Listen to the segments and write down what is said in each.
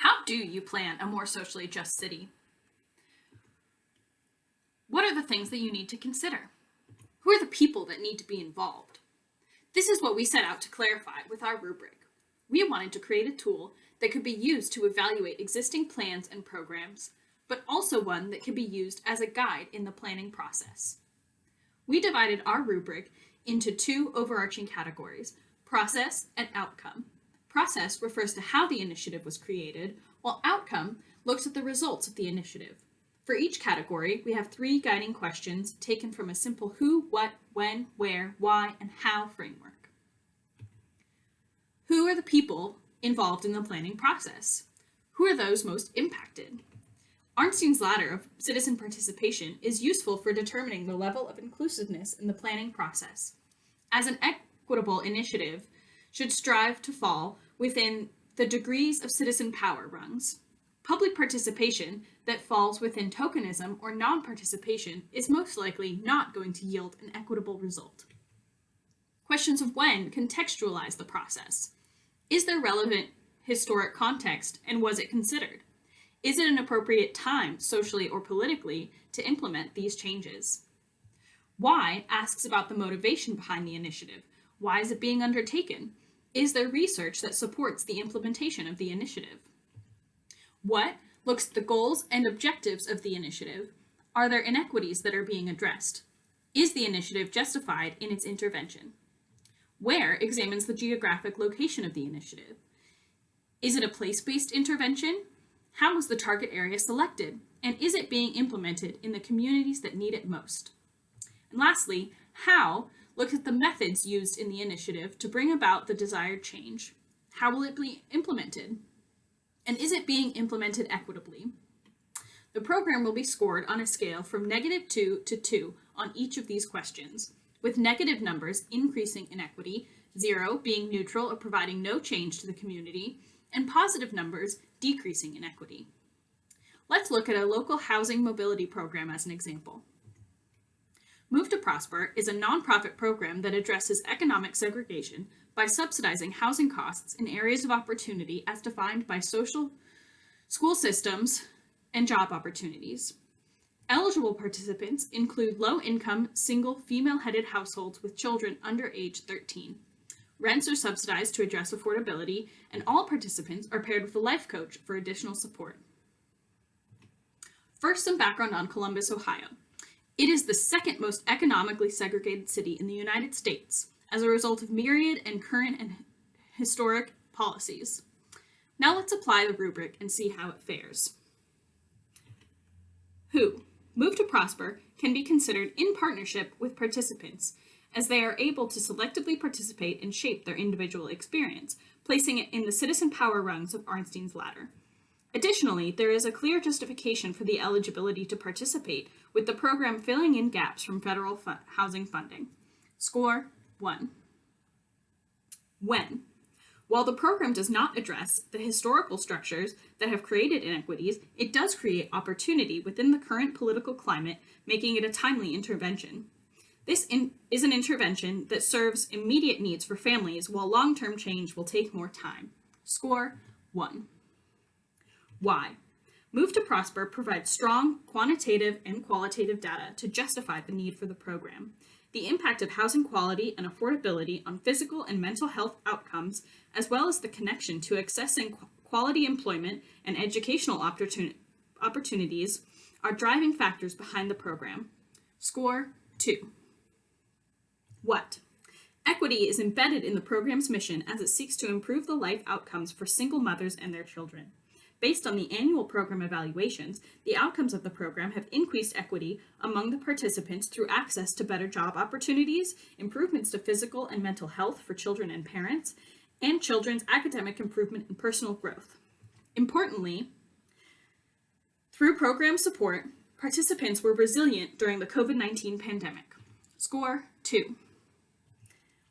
How do you plan a more socially just city? What are the things that you need to consider? Who are the people that need to be involved? This is what we set out to clarify with our rubric. We wanted to create a tool that could be used to evaluate existing plans and programs, but also one that could be used as a guide in the planning process. We divided our rubric into two overarching categories: process and outcome. Process refers to how the initiative was created, while outcome looks at the results of the initiative. For each category, we have 3 guiding questions taken from a simple who, what, when, where, why, and how framework. Who are the people involved in the planning process? Who are those most impacted? Rnsteins' ladder of citizen participation is useful for determining the level of inclusiveness in the planning process, as an equitable initiative should strive to fall within the degrees of citizen power rungs. Public participation that falls within tokenism or non-participation is most likely not going to yield an equitable result. Questions of when contextualize the process. Is there relevant historic context, and was it considered? Is it an appropriate time, socially or politically, to implement these changes? Why asks about the motivation behind the initiative. Why is it being undertaken? Is there research that supports the implementation of the initiative? What looks at the goals and objectives of the initiative. Are there inequities that are being addressed? Is the initiative justified in its intervention? Where examines the geographic location of the initiative. Is it a place-based intervention? How was the target area selected? And is it being implemented in the communities that need it most? And lastly, how looks at the methods used in the initiative to bring about the desired change. How will it be implemented? And is it being implemented equitably? The program will be scored on a scale from -2 to 2 on each of these questions, with negative numbers increasing inequity, 0 being neutral or providing no change to the community, and positive numbers decreasing inequity. Let's look at a local housing mobility program as an example. Move to Prosper is a nonprofit program that addresses economic segregation by subsidizing housing costs in areas of opportunity as defined by social school systems and job opportunities. Eligible participants include low-income, single, female-headed households with children under age 13. Rents are subsidized to address affordability, and all participants are paired with a life coach for additional support. First, some background on Columbus, Ohio. It is the second most economically segregated city in the United States as a result of myriad and current and historic policies. Now let's apply the rubric and see how it fares. Who? Move to Prosper can be considered in partnership with participants, as they are able to selectively participate and shape their individual experience, placing it in the citizen power rungs of Rnsteins' ladder. Additionally, there is a clear justification for the eligibility to participate, with the program filling in gaps from federal housing funding. Score 1. When? While the program does not address the historical structures that have created inequities, it does create opportunity within the current political climate, making it a timely intervention. This is an intervention that serves immediate needs for families, while long-term change will take more time. Score 1. Why? Move to Prosper provides strong quantitative and qualitative data to justify the need for the program. The impact of housing quality and affordability on physical and mental health outcomes, as well as the connection to accessing quality employment and educational opportunities, are driving factors behind the program. Score 2. What? Equity is embedded in the program's mission as it seeks to improve the life outcomes for single mothers and their children. Based on the annual program evaluations, the outcomes of the program have increased equity among the participants through access to better job opportunities, improvements to physical and mental health for children and parents, and children's academic improvement and personal growth. Importantly, through program support, participants were resilient during the COVID-19 pandemic. Score 2.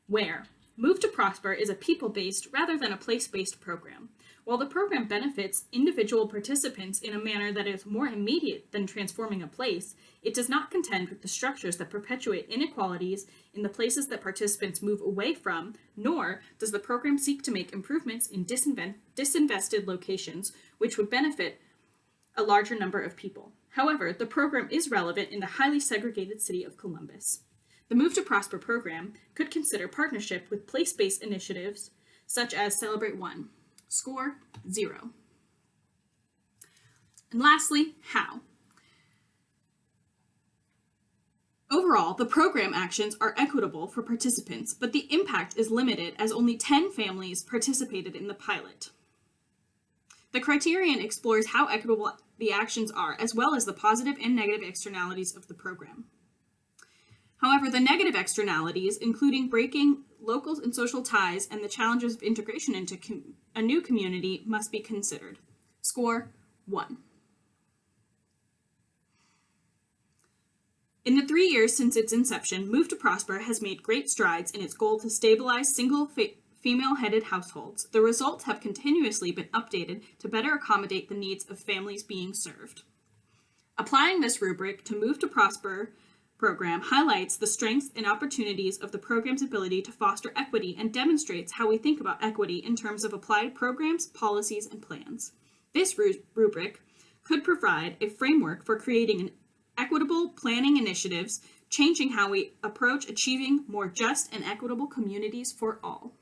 Where? Move to Prosper is a people-based rather than a place-based program. While the program benefits individual participants in a manner that is more immediate than transforming a place, it does not contend with the structures that perpetuate inequalities in the places that participants move away from, nor does the program seek to make improvements in disinvested locations, which would benefit a larger number of people. However, the program is relevant in the highly segregated city of Columbus. The Move to Prosper program could consider partnership with place-based initiatives such as Celebrate 1. Score 0. And lastly, how? Overall, the program actions are equitable for participants, but the impact is limited as only 10 families participated in the pilot. The criterion explores how equitable the actions are, as well as the positive and negative externalities of the program. However, the negative externalities, including breaking local and social ties and the challenges of integration into a new community, must be considered. Score 1. In the 3 years since its inception, Move to Prosper has made great strides in its goal to stabilize single female-headed households. The results have continuously been updated to better accommodate the needs of families being served. Applying this rubric to Move to Prosper program highlights the strengths and opportunities of the program's ability to foster equity and demonstrates how we think about equity in terms of applied programs, policies, and plans. This rubric could provide a framework for creating an equitable planning initiatives, changing how we approach achieving more just and equitable communities for all.